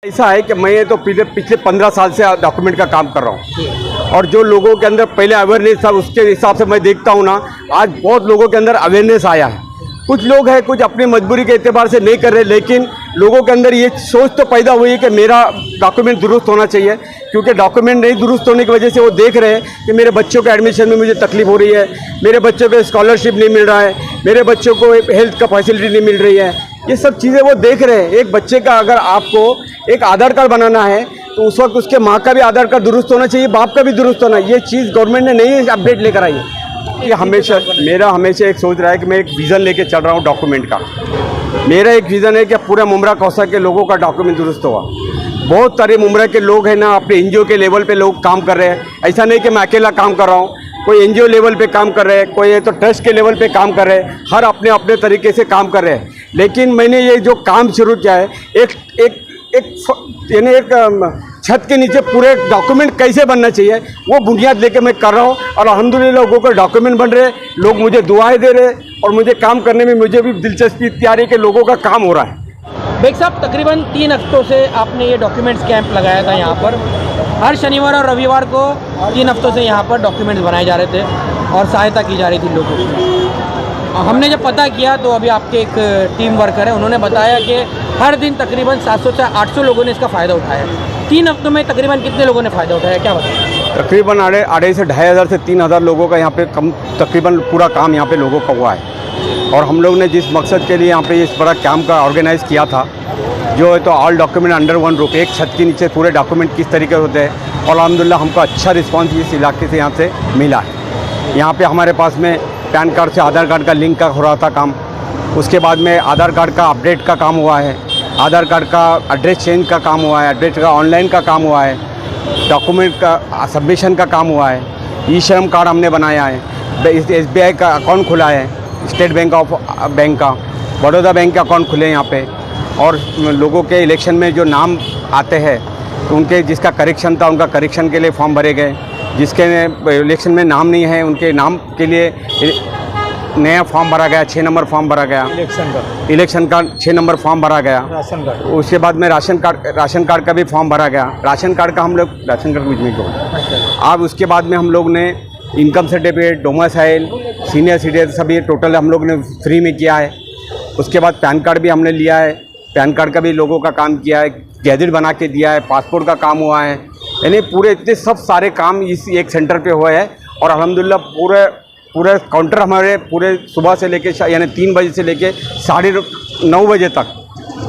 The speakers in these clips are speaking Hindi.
ऐसा है कि मैं तो पिछले 15 साल से डॉक्यूमेंट का काम कर रहा हूँ और जो लोगों के अंदर पहले अवेयरनेस था उसके हिसाब से मैं देखता हूँ ना, आज बहुत लोगों के अंदर अवेयरनेस आया है। कुछ लोग हैं कुछ अपनी मजबूरी के एतबार से नहीं कर रहे, लेकिन लोगों के अंदर ये सोच तो पैदा हुई है कि मेरा डॉक्यूमेंट दुरुस्त होना चाहिए, क्योंकि डॉक्यूमेंट नहीं दुरुस्त होने की वजह से वो देख रहे हैं कि मेरे बच्चों के एडमिशन में मुझे तकलीफ हो रही है, मेरे बच्चों को स्कॉलरशिप नहीं मिल रहा है, मेरे बच्चों को हेल्थ का फैसिलिटी नहीं मिल रही है। ये सब चीज़ें वो देख रहे हैं। एक बच्चे का अगर आपको एक आधार कार्ड बनाना है तो उस वक्त उसके माँ का भी आधार कार्ड दुरुस्त होना चाहिए, बाप का भी दुरुस्त होना। ये चीज़ गवर्नमेंट ने नहीं अपडेट लेकर आई है। ये मेरा हमेशा एक सोच रहा है कि मैं एक विज़न लेके चल रहा हूँ डॉक्यूमेंट का। मेरा एक विज़न है कि पूरा मुमरा कौसा के लोगों का डॉक्यूमेंट दुरुस्त हुआ। बहुत सारे मुमरा के लोग हैं ना, अपने एनजीओ के लेवल पे लोग काम कर रहे हैं। ऐसा नहीं कि मैं अकेला काम कर रहा हूँ, कोई एनजीओ लेवल पे काम कर रहे हैं, कोई तो ट्रस्ट के लेवल पे काम कर रहे हैं, हर अपने अपने तरीके से काम कर रहे हैं। लेकिन मैंने ये जो काम शुरू किया है, एक छत के नीचे पूरे डॉक्यूमेंट कैसे बनना चाहिए वो बुनियाद लेके मैं कर रहा हूँ और अल्हम्दुलिल्लाह लोगों को डॉक्यूमेंट बन रहे, लोग मुझे दुआएं दे रहे और मुझे काम करने में मुझे भी दिलचस्पी तैयारी के लोगों का काम हो रहा है। बेग साहब, तकरीबन 3 हफ्तों से आपने ये डॉक्यूमेंट्स कैंप लगाया था यहाँ पर। हर शनिवार और रविवार को 3 हफ्तों से यहाँ पर डॉक्यूमेंट्स बनाए जा रहे थे और सहायता की जा रही थी लोगों की। हमने जब पता किया तो अभी आपके एक टीम वर्कर है, उन्होंने बताया कि हर दिन तकरीबन 700 से 800 लोगों ने इसका फ़ायदा उठाया। 3 हफ्तों में तकरीबन कितने लोगों ने फ़ायदा उठाया, क्या बताएं? तकरीबन 2,500 से 2,500 से 3,000 लोगों का यहाँ पे तकरीबन पूरा काम यहाँ पे लोगों का हुआ है। और हम लोग ने जिस मकसद के लिए यहाँ पे इस बड़ा कैंप का ऑर्गेनाइज़ किया था, जो है तो all document under one roof, एक छत के नीचे पूरे डॉक्यूमेंट किस तरीके होते हैं, और अल्हम्दुलिल्लाह हमको अच्छा रिस्पांस इस इलाके से यहाँ से मिला है। यहाँ पे हमारे पास में पैन कार्ड से आधार कार्ड का लिंक का हो रहा था काम, उसके बाद में आधार कार्ड का अपडेट का काम हुआ है, आधार कार्ड का एड्रेस चेंज का काम हुआ है, एड्रेस का ऑनलाइन का काम हुआ है, डॉक्यूमेंट का सबमिशन का काम हुआ है, ई श्रम कार्ड हमने बनाया है, SBI का अकाउंट खुला है, स्टेट बैंक का, बड़ौदा बैंक का अकाउंट खुले यहाँ पे। और लोगों के इलेक्शन में जो नाम आते हैं तो उनके जिसका करेक्शन था उनका करेक्शन के लिए फॉर्म भरे गए, जिसके इलेक्शन में नाम नहीं है उनके नाम के लिए नया फॉर्म भरा गया, 6 नंबर फॉर्म भरा गया, इलेक्शन का 6 नंबर फॉर्म भरा गया। राशन कार्ड, उसके बाद में राशन कार्ड का भी फॉर्म भरा गया। राशन कार्ड का हम लोग राशन कार्ड कुछ नहीं को अब उसके बाद में हम लोग ने income certificate, domicile, senior citizen सभी टोटल हम लोग ने फ्री में किया है। उसके बाद पैन कार्ड भी हमने लिया है, पैन कार्ड का भी लोगों का काम किया है, गैजेट बना के दिया है, पासपोर्ट का काम हुआ है। यानी पूरे इतने सब सारे काम इस एक सेंटर पे हुए हैं और अल्हम्दुलिल्लाह पूरे काउंटर हमारे पूरे सुबह से लेके यानी 3 बजे से लेके 9:30 बजे तक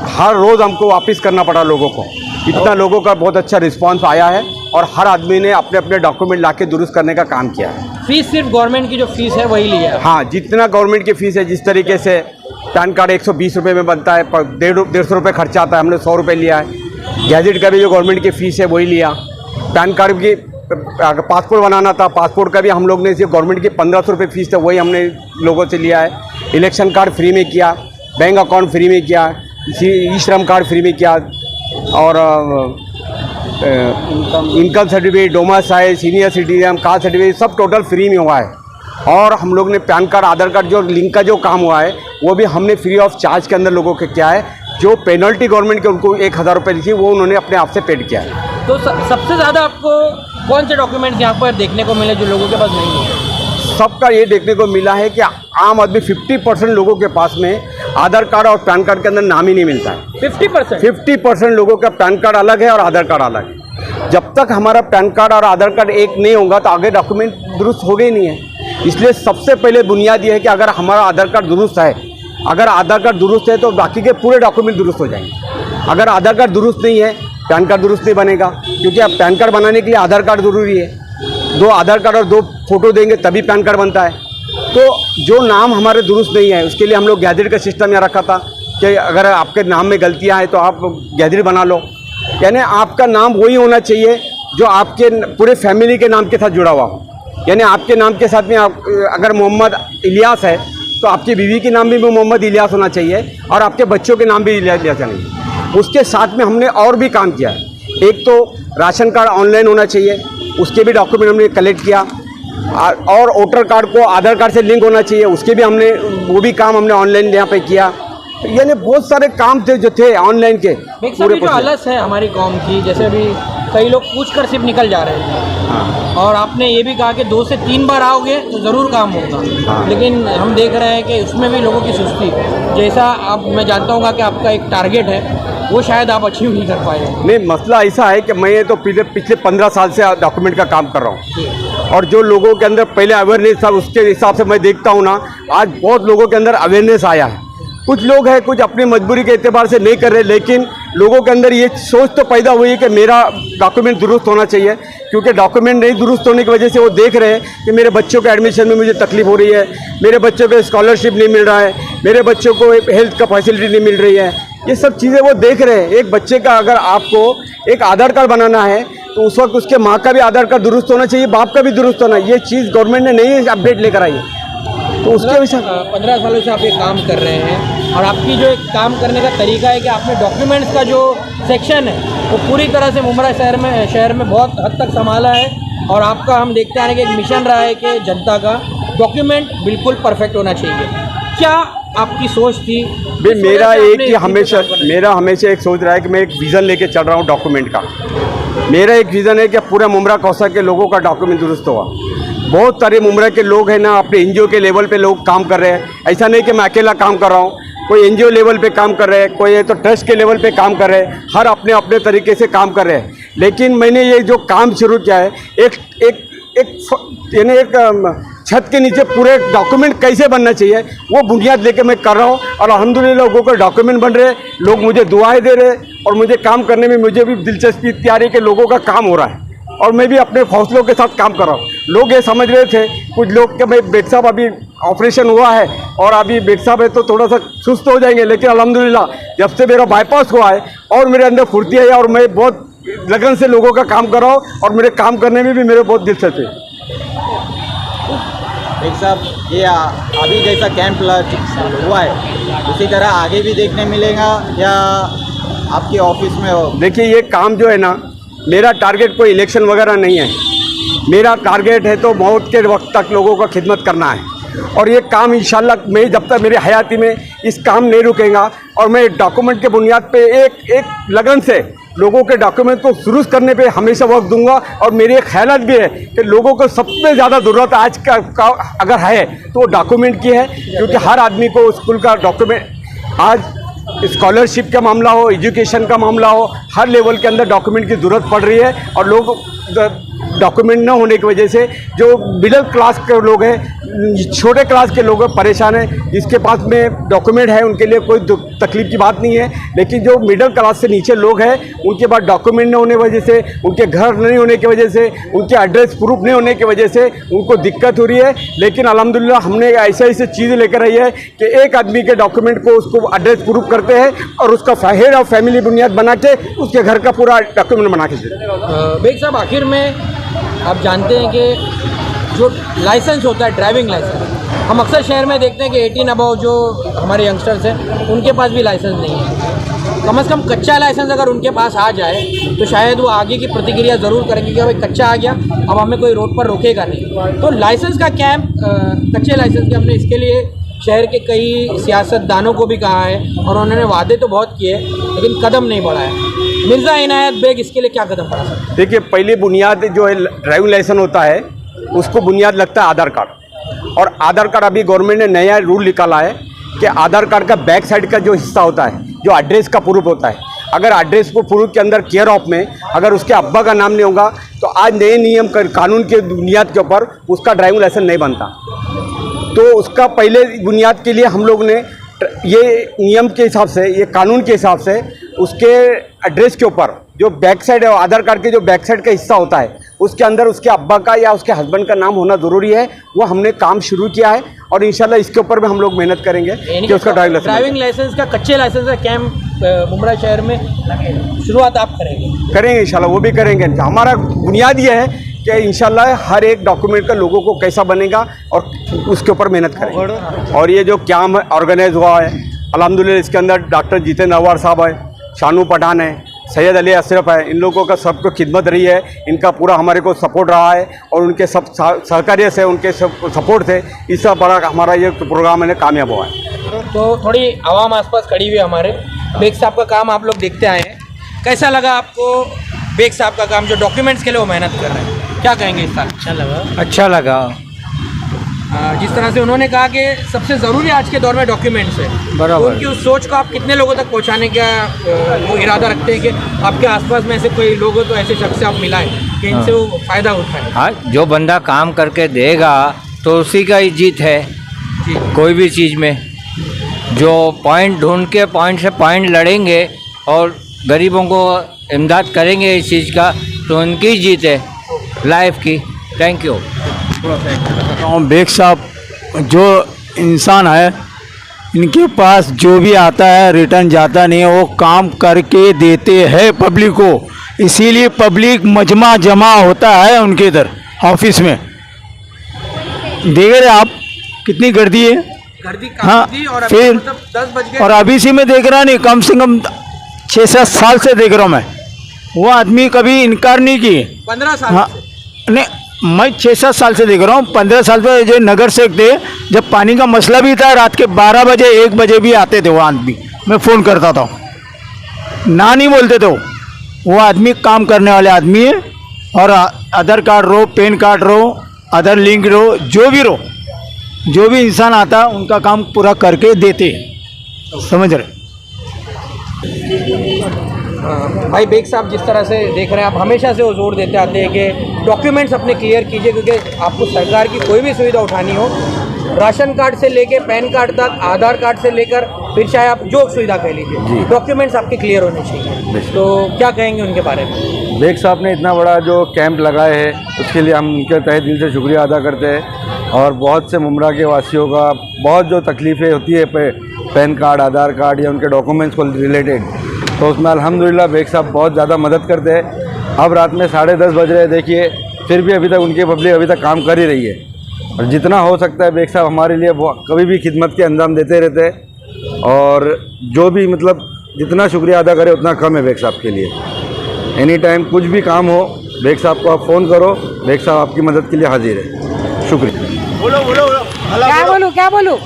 हर रोज़ हमको वापस करना पड़ा लोगों को। इतना लोगों का बहुत अच्छा रिस्पांस आया है और हर आदमी ने अपने अपने डॉक्यूमेंट लाके दुरुस्त करने का काम किया है। फीस सिर्फ गवर्नमेंट की जो फीस है वही लिया है? हाँ, जितना गवर्नमेंट की फ़ीस है, जिस तरीके से पैन कार्ड 120 रुपये में बनता है, 150 रुपये खर्चा आता है, हमने 100 रुपये लिया है। गैजेट का भी जो गवर्नमेंट की फ़ीस है वही लिया। पैन कार्ड की पासपोर्ट बनाना था, पासपोर्ट का भी हम लोग ने जो गवर्नमेंट की 1500 रुपये फ़ीस था वही हमने लोगों से लिया है। इलेक्शन कार्ड फ्री में किया, बैंक अकाउंट फ्री में किया, ई श्रम कार्ड फ्री में किया, और income certificate, domicile, senior citizen, caste certificate सब टोटल फ्री में हुआ है। और हम लोग ने पैन कार्ड, आधार कार्ड जो लिंक का जो काम हुआ है वो भी हमने फ्री ऑफ चार्ज के अंदर लोगों के किया है। जो पेनल्टी गवर्नमेंट के उनको 1,000 रुपये दी थी वो उन्होंने अपने आप से पेड किया है। तो सबसे ज़्यादा आपको कौन से डॉक्यूमेंट्स यहाँ पर देखने को मिले जो लोगों के पास नहीं है? सबका ये देखने को मिला है कि आम आदमी 50% लोगों के पास में आधार कार्ड और पैन कार्ड के अंदर नाम ही नहीं मिलता है। 50% लोगों का पैन कार्ड अलग है और आधार कार्ड अलग है। जब तक हमारा पैन कार्ड और आधार कार्ड एक नहीं होगा तो आगे डॉक्यूमेंट दुरुस्त हो गए नहीं है। इसलिए सबसे पहले बुनियाद ये है कि अगर हमारा आधार कार्ड दुरुस्त है, अगर आधार कार्ड दुरुस्त है तो बाकी के पूरे डॉक्यूमेंट दुरुस्त हो जाएंगे। अगर आधार कार्ड दुरुस्त नहीं है, पैन कार्ड दुरुस्त नहीं बनेगा, क्योंकि अब पैन कार्ड बनाने के लिए आधार कार्ड ज़रूरी है। 2 आधार कार्ड और 2 फोटो देंगे तभी पैन कार्ड बनता है। तो जो नाम हमारे दुरुस्त नहीं है उसके लिए हम लोग गैजेट का सिस्टम यहाँ रखा था कि अगर आपके नाम में गलतियाँ हैं तो आप गैजेट बना लो। यानी आपका नाम वही होना चाहिए जो आपके पूरे फैमिली के नाम के साथ जुड़ा हुआ हो। यानी आपके नाम के साथ में अगर मोहम्मद इलियास है तो आपकी बीवी के नाम भी मोहम्मद इलियास होना चाहिए और आपके बच्चों के नाम भी इलियास चाहिए। उसके साथ में हमने और भी काम किया है। एक तो राशन कार्ड ऑनलाइन होना चाहिए, उसके भी डॉक्यूमेंट हमने कलेक्ट किया, और वोटर कार्ड को आधार कार्ड से लिंक होना चाहिए, उसके भी हमने वो भी काम हमने ऑनलाइन यहाँ पे किया। तो यानी बहुत सारे काम थे जो थे ऑनलाइन के एक सब जो आलस है हमारी कौम की, जैसे अभी कई लोग पूछ कर सिर्फ निकल जा रहे थे। हाँ। और आपने ये भी कहा कि 2 से 3 बार आओगे तो ज़रूर काम होगा। हाँ। लेकिन हम देख रहे हैं कि उसमें भी लोगों की सुस्ती, जैसा अब मैं जानता हूँ कि आपका एक टारगेट है वो शायद आप अचीव नहीं कर पाए। नहीं, मसला ऐसा है कि मैं तो पिछले 15 साल से डॉक्यूमेंट का काम कर रहा हूँ और जो लोगों के अंदर पहले अवेयरनेस था उसके हिसाब से मैं देखता हूँ ना, आज बहुत लोगों के अंदर अवेयरनेस आया है। कुछ लोग हैं कुछ अपनी मजबूरी के एतबार से नहीं कर रहे, लेकिन लोगों के अंदर ये सोच तो पैदा हुई है कि मेरा डॉक्यूमेंट दुरुस्त होना चाहिए, क्योंकि डॉक्यूमेंट नहीं दुरुस्त होने की वजह से वो देख रहे हैं कि मेरे बच्चों के एडमिशन में मुझे तकलीफ हो रही है, मेरे बच्चों को स्कॉलरशिप नहीं मिल रहा है, मेरे बच्चों को हेल्थ का फैसिलिटी नहीं मिल रही है। ये सब चीज़ें वो देख रहे हैं। एक बच्चे का अगर आपको एक आधार कार्ड बनाना है तो उस वक्त उसके माँ का भी आधार कार्ड दुरुस्त होना चाहिए, बाप का भी दुरुस्त होना। ये चीज़ गवर्नमेंट ने नहीं अपडेट लेकर आई है, तो उसके विषय 15 सालों से आप ये काम कर रहे हैं और आपकी जो एक काम करने का तरीका है कि आपने डॉक्यूमेंट्स का जो सेक्शन है वो पूरी तरह से मुमरा शहर में बहुत हद तक संभाला है। और आपका हम देखते आ रहे हैं कि एक मिशन रहा है कि जनता का डॉक्यूमेंट बिल्कुल परफेक्ट होना चाहिए। क्या आपकी सोच थी? भाई मेरा हमेशा एक सोच रहा है कि मैं एक विज़न लेके चल रहा हूँ डॉक्यूमेंट का। मेरा एक विज़न है कि पूरा मुमरा कौसा के लोगों का डॉक्यूमेंट दुरुस्त हुआ। बहुत सारे मुमरा के लोग हैं ना, अपने एनजीओ के लेवल पे लोग काम कर रहे हैं। ऐसा नहीं कि मैं अकेला काम कर रहा हूँ, कोई एनजीओ लेवल पे काम कर रहे हैं, कोई तो ट्रस्ट के लेवल पे काम कर रहे हैं, हर अपने अपने तरीके से काम कर रहे हैं। लेकिन मैंने ये जो काम शुरू किया है, एक छत के नीचे पूरे डॉक्यूमेंट कैसे बनना चाहिए वो बुनियाद लेके मैं कर रहा हूँ। और अल्हम्दुलिल्लाह लोगों को डॉक्यूमेंट बन रहे हैं, लोग मुझे दुआएं दे रहे हैं और मुझे काम करने में मुझे भी दिलचस्पी तैयार है कि लोगों का काम हो रहा है और मैं भी अपने हौसलों के साथ काम कर रहा हूँ। लोग ये समझ रहे थे कुछ लोग कि भाई बेग साहब अभी ऑपरेशन हुआ है और अभी बेग साहब है तो थोड़ा सा सुस्त हो जाएंगे, लेकिन अल्हम्दुलिल्लाह जब से मेरा बाईपास हुआ है और मेरे अंदर फुर्ती आई और मैं बहुत लगन से लोगों का काम कर रहा हूँ और मेरे काम करने में भी मेरे बहुत दिलचस्पी है। बेग साहब, ये अभी जैसा कैंप हुआ है उसी तरह आगे भी देखने मिलेगा या आपके ऑफिस में हो? देखिए ये काम जो है ना, मेरा टारगेट कोई इलेक्शन वगैरह नहीं है। मेरा टारगेट है तो मौत के वक्त तक लोगों का खिदमत करना है और ये काम इंशाल्लाह मैं जब तक मेरी हयाती में इस काम नहीं रुकेगा और मैं डॉक्यूमेंट के बुनियाद पे एक लगन से लोगों के डॉक्यूमेंट को दुरुस्त करने पे हमेशा वक्त दूंगा। और मेरी एक ख्यालात भी है कि लोगों को सबसे ज़्यादा ज़रूरत आज का अगर है तो डॉक्यूमेंट की है, क्योंकि हर आदमी को स्कूल का डॉक्यूमेंट, आज स्कॉलरशिप का मामला हो, एजुकेशन का मामला हो, हर लेवल के अंदर डॉक्यूमेंट की ज़रूरत पड़ रही है। और लोग डॉक्यूमेंट न होने की वजह से जो मिडिल क्लास के लोग हैं, छोटे क्लास के लोग परेशान हैं। जिसके पास में डॉक्यूमेंट है उनके लिए कोई तकलीफ की बात नहीं है, लेकिन जो मिडिल क्लास से नीचे लोग हैं उनके पास डॉक्यूमेंट न होने की वजह से, उनके घर नहीं होने की वजह से, उनके एड्रेस प्रूफ नहीं होने की वजह से उनको दिक्कत हो रही है। लेकिन अल्हम्दुलिल्लाह हमने ऐसे चीज़ें लेकर आई है कि एक आदमी के डॉक्यूमेंट को उसको एड्रेस प्रूफ करते हैं और उसका हेड ऑफ फैमिली बुनियाद बना के उसके घर का पूरा डॉक्यूमेंट बना के देते हैं। बेग साहब, आखिर में आप जानते हैं कि जो लाइसेंस होता है, ड्राइविंग लाइसेंस, हम अक्सर शहर में देखते हैं कि 18 अबव जो हमारे यंगस्टर्स हैं उनके पास भी लाइसेंस नहीं है। कम से कम कच्चा लाइसेंस अगर उनके पास आ जाए तो शायद वो आगे की प्रतिक्रिया ज़रूर करेंगे कि भाई कच्चा आ गया, अब हमें कोई रोड पर रोकेगा नहीं। तो लाइसेंस का कैंप, कच्चे लाइसेंस के, हमने इसके लिए शहर के कई सियासतदानों को भी कहा है और उन्होंने वादे तो बहुत किए लेकिन कदम नहीं बढ़ाया। मिर्ज़ा इनायत बेग इसके लिए क्या कदम बढ़ा सकते हैं? देखिए, पहली बुनियाद जो है ड्राइविंग लाइसेंस होता है उसको बुनियाद लगता है आधार कार्ड। और आधार कार्ड अभी गवर्नमेंट ने नया रूल निकाला है कि आधार कार्ड का बैक साइड का जो हिस्सा होता है, जो एड्रेस का प्रूफ होता है, अगर एड्रेस को प्रूफ के अंदर केयर ऑफ में अगर उसके अब्बा का नाम नहीं होगा तो आज नए नियम कानून के बुनियाद के ऊपर उसका ड्राइविंग लाइसेंस नहीं बनता। तो उसका पहले बुनियाद के लिए हम लोग ने ये नियम के हिसाब से, ये कानून के हिसाब से उसके एड्रेस के ऊपर जो बैक साइड है, आधार कार्ड के जो बैक साइड का हिस्सा होता है उसके अंदर उसके अब्बा का या उसके हस्बैंड का नाम होना ज़रूरी है। वो हमने काम शुरू किया है और इंशाल्लाह इसके ऊपर भी हम लोग मेहनत करेंगे कि उसका ड्राइविंग लाइसेंस का, कच्चे लाइसेंस का कैंप मुमरा शहर में शुरुआत आप करेंगे इंशाल्लाह, वो भी करेंगे। हमारा बुनियाद ये है कि इंशाल्लाह हर एक डॉक्यूमेंट का लोगों को कैसा बनेगा और उसके ऊपर मेहनत करेंगे। और ये जो कैंप ऑर्गेनाइज हुआ है अल्हम्दुलिल्लाह, इसके अंदर डॉक्टर जितेंद्र अवार साहब है, शानू पठान है, सैयद अली अशरफ है, इन लोगों का सबको खिदमत रही है, इनका पूरा हमारे को सपोर्ट रहा है और उनके सब सहकार्य से, उनके सब सपोर्ट से इस सब बड़ा हमारा ये प्रोग्राम है कामयाब हुआ है। तो थोड़ी आवाम आसपास खड़ी हुई है हमारे। बेग साहब का काम आप लोग देखते आए हैं, कैसा लगा आपको बेग साहब का काम? जो डॉक्यूमेंट्स के लिए वो मेहनत कर रहे हैं, क्या कहेंगे इस साल? अच्छा लगा। जिस तरह से उन्होंने कहा कि सबसे ज़रूरी आज के दौर में डॉक्यूमेंट्स है, बराबर। तो उनकी उस सोच को आप कितने लोगों तक पहुंचाने का वो इरादा रखते हैं कि आपके आसपास में ऐसे कोई लोग हो तो ऐसे शख्स से आप मिलाएं कि इनसे वो फ़ायदा उठाएं? हाँ, जो बंदा काम करके देगा तो उसी का ही जीत है। जी कोई भी चीज़ में जो पॉइंट ढूंढ के पॉइंट से पॉइंट लड़ेंगे और गरीबों को इमदाद करेंगे इस चीज़ का, तो उनकी जीत है लाइफ की। Thank you. बेग साहब जो इंसान है, इनके पास जो भी आता है रिटर्न जाता नहीं है, वो काम करके देते हैं पब्लिक को, इसीलिए पब्लिक मजमा जमा होता है उनके इधर ऑफिस में। देख रहे आप कितनी गर्दी है। गर्दी हाँ, काफ़ी थी और अभी फिर मतलब 10 बज गए और अभी से मैं देख रहा नहीं, कम से कम 6-7 साल से देख रहा हूँ मैं। वो आदमी कभी इनकार नहीं किए। 15 साल हाँ से। नहीं, मैं 6-7 साल से देख रहा हूँ। 15 साल पे जो नगर सेवक थे, जब पानी का मसला भी था, रात के 12 बजे 1 बजे भी आते थे वो आदमी, मैं फ़ोन करता था, ना नहीं बोलते थे। वो आदमी काम करने वाले आदमी है। और आधार कार्ड रो, पैन कार्ड रो, आधार लिंक रो, जो भी रो, जो भी इंसान आता उनका काम पूरा करके देते, समझ रहे। भाई बेग साहब जिस तरह से देख रहे हैं, आप हमेशा से वो जोर देते आते हैं कि डॉक्यूमेंट्स अपने क्लियर कीजिए, क्योंकि आपको सरकार की कोई भी सुविधा उठानी हो, राशन कार्ड से लेके पैन कार्ड तक, आधार कार्ड से लेकर फिर चाहे आप जो सुविधा कह लीजिए, डॉक्यूमेंट्स आपके क्लियर होने चाहिए। तो क्या कहेंगे उनके बारे में? बेग साहब ने इतना बड़ा जो कैंप लगाए है, उसके लिए हम उनके तहे दिल से शुक्रिया अदा करते हैं। और बहुत से मुमरा के वासियों का बहुत जो तकलीफ़ें होती है पैन कार्ड, आधार कार्ड या उनके डॉक्यूमेंट्स को रिलेटेड, तो उसमें अल्हम्दुलिल्लाह बेग साहब बहुत ज़्यादा मदद करते हैं। अब रात में 10:30 बज रहे हैं, देखिए फिर भी अभी तक उनकी पब्लिक अभी तक काम कर ही रही है। और जितना हो सकता है बेग साहब हमारे लिए कभी भी खिदमत के अंजाम देते रहते हैं। और जो भी मतलब जितना शुक्रिया अदा करे उतना कम है बेग साहब के लिए। एनी टाइम कुछ भी काम हो, बेग साहब को आप फ़ोन करो, बेग साहब आपकी मदद के लिए हाजिर है। शुक्रिया। क्या बोलूं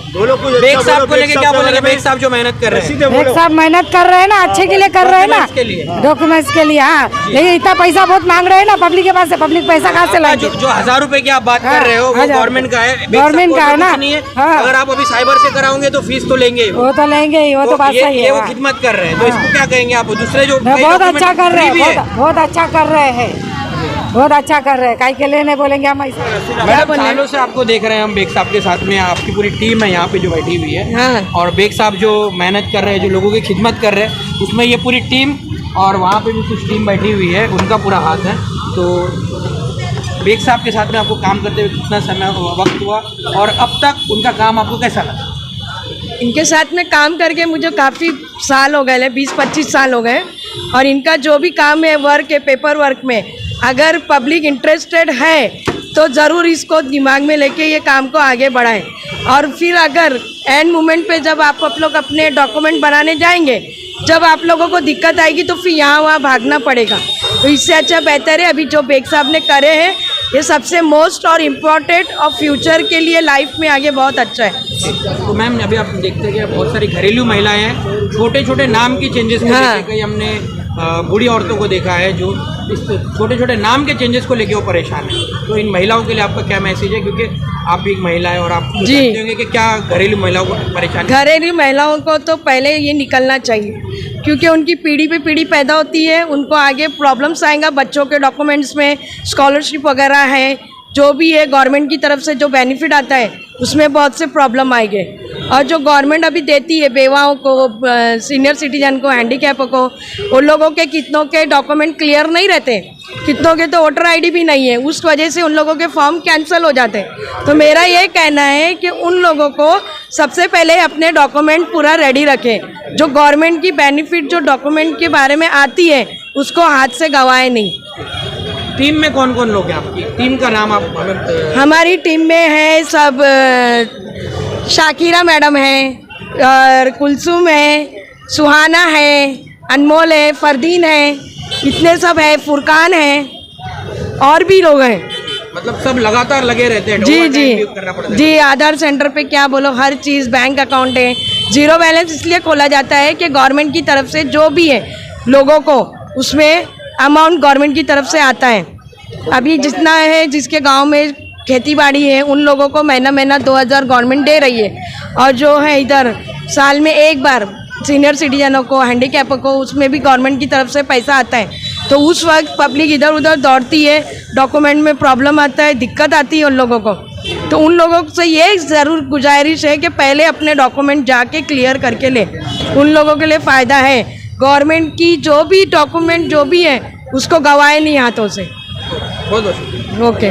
बेग साहब को लेके क्या बोलेंगे? बेग साहब जो मेहनत कर रहे हैं, बेग साहब मेहनत कर रहे हैं ना, अच्छे के लिए कर रहे हैं ना, के लिए डॉक्यूमेंट्स के लिए। हाँ, लेकिन इतना पैसा बहुत मांग रहे हैं ना पब्लिक के पास से, पब्लिक पैसा कहाँ से लाएंगे? जो 1000 रुपए की आप बात कर रहे हो, वो गवर्नमेंट का है, गवर्नमेंट का है ना। नहीं है। हाँ। अगर आप अभी साइबर से कराओगे तो फीस तो लेंगे ही। वो तो लेंगे ही, वो तो बात सही ये है। वो खिदमत कर रहे हैं, तो इसको क्या कहेंगे आप? दूसरे जो बहुत अच्छा कर रहे हैं, बहुत अच्छा कर रहे हैं, बहुत अच्छा कर रहे हैं। काहे के लिए नहीं बोलेंगे हम ऐसे? मैडम सालों से आपको देख रहे हैं हम बेग साहब के साथ में, आपकी पूरी टीम है यहाँ पे जो बैठी हुई है। हाँ। और बेग साहब जो मेहनत कर रहे हैं, जो लोगों की खिदमत कर रहे हैं, उसमें ये पूरी टीम और वहाँ पे भी कुछ टीम बैठी हुई है, उनका पूरा हाथ है। तो बेग साहब के साथ में आपको काम करते हुए कितना समय वक्त हुआ और अब तक उनका काम आपको कैसा लगा? इनके साथ में काम करके मुझे काफ़ी साल हो गए, 20-25 साल हो गए। और इनका जो भी काम है, वर्क है, पेपर वर्क में, अगर पब्लिक इंटरेस्टेड है तो ज़रूर इसको दिमाग में लेके ये काम को आगे बढ़ाएं। और फिर अगर एंड मोमेंट पे जब आप लोग अपने डॉक्यूमेंट बनाने जाएंगे, जब आप लोगों को दिक्कत आएगी तो फिर यहाँ वहाँ भागना पड़ेगा। तो इससे अच्छा बेहतर है अभी जो बेग साहब ने करे हैं, ये सबसे मोस्ट और इम्पॉर्टेंट और फ्यूचर के लिए लाइफ में आगे बहुत अच्छा है। तो मैम अभी आप देखते हैं कि बहुत सारी घरेलू महिलाएं हैं, छोटे छोटे नाम की चेंजेस को लेकर, कई हमने बूढ़ी औरतों को देखा है जो इस छोटे छोटे नाम के चेंजेस को लेकर वो परेशान है। तो इन महिलाओं के लिए आपका क्या मैसेज है? क्योंकि आप भी एक महिला है और आप जी जानते होंगे कि क्या घरेलू महिलाओं को परेशान। घरेलू महिलाओं को तो पहले ये निकलना चाहिए, क्योंकि उनकी पीढ़ी पे पीढ़ी पैदा होती है, उनको आगे प्रॉब्लम्स आएगा। बच्चों के डॉक्यूमेंट्स में स्कॉलरशिप वगैरह है, जो भी है गवर्नमेंट की तरफ से जो बेनिफिट आता है, उसमें बहुत से प्रॉब्लम आएंगे। और जो गवर्नमेंट अभी देती है बेवाओं को, सीनियर सिटीजन को, हैंडीकैपों को, उन लोगों के कितनों के डॉक्यूमेंट क्लियर नहीं रहते, कितनों के तो वोटर आईडी भी नहीं है, उस वजह से उन लोगों के फॉर्म कैंसिल हो जाते हैं। तो मेरा ये कहना है कि उन लोगों को सबसे पहले अपने डॉक्यूमेंट पूरा रेडी रखें। जो गवर्नमेंट की बेनिफिट जो डॉक्यूमेंट के बारे में आती है, उसको हाथ से गंवाए नहीं। टीम में कौन कौन लोग हैं आपकी? टीम का नाम आप हमें? हमारी टीम में है सब, शाकिरा मैडम है, और कुलसुम है, सुहाना है, अनमोल है, फरदीन है, इतने सब है, फुरकान है, और भी लोग हैं। मतलब सब लगातार लगे रहते हैं, जी overtime जी भी करना पड़ता है। जी, आधार सेंटर पे क्या बोलो, हर चीज़, बैंक अकाउंट है, जीरो बैलेंस इसलिए खोला जाता है कि गवर्नमेंट की तरफ से जो भी है लोगों को उसमें अमाउंट गवर्नमेंट की तरफ से आता है। अभी जितना है, जिसके गांव में खेती बाड़ी है, उन लोगों को महीना महीना 2000 गवर्नमेंट दे रही है, और जो है इधर साल में एक बार सीनियर सिटीजनों को, हैंडीकैपों को, उसमें भी गवर्नमेंट की तरफ से पैसा आता है। तो उस वक्त पब्लिक इधर उधर दौड़ती है, डॉक्यूमेंट में प्रॉब्लम आता है, दिक्कत आती है उन लोगों को। तो उन लोगों से ये ज़रूर गुजारिश है कि पहले अपने डॉक्यूमेंट जाके क्लियर करके ले, उन लोगों के लिए फ़ायदा है। गवर्नमेंट की जो भी डॉक्यूमेंट जो भी है उसको गवाए नहीं हाथों से। बहुत बहुत शुक्रिया। ओके।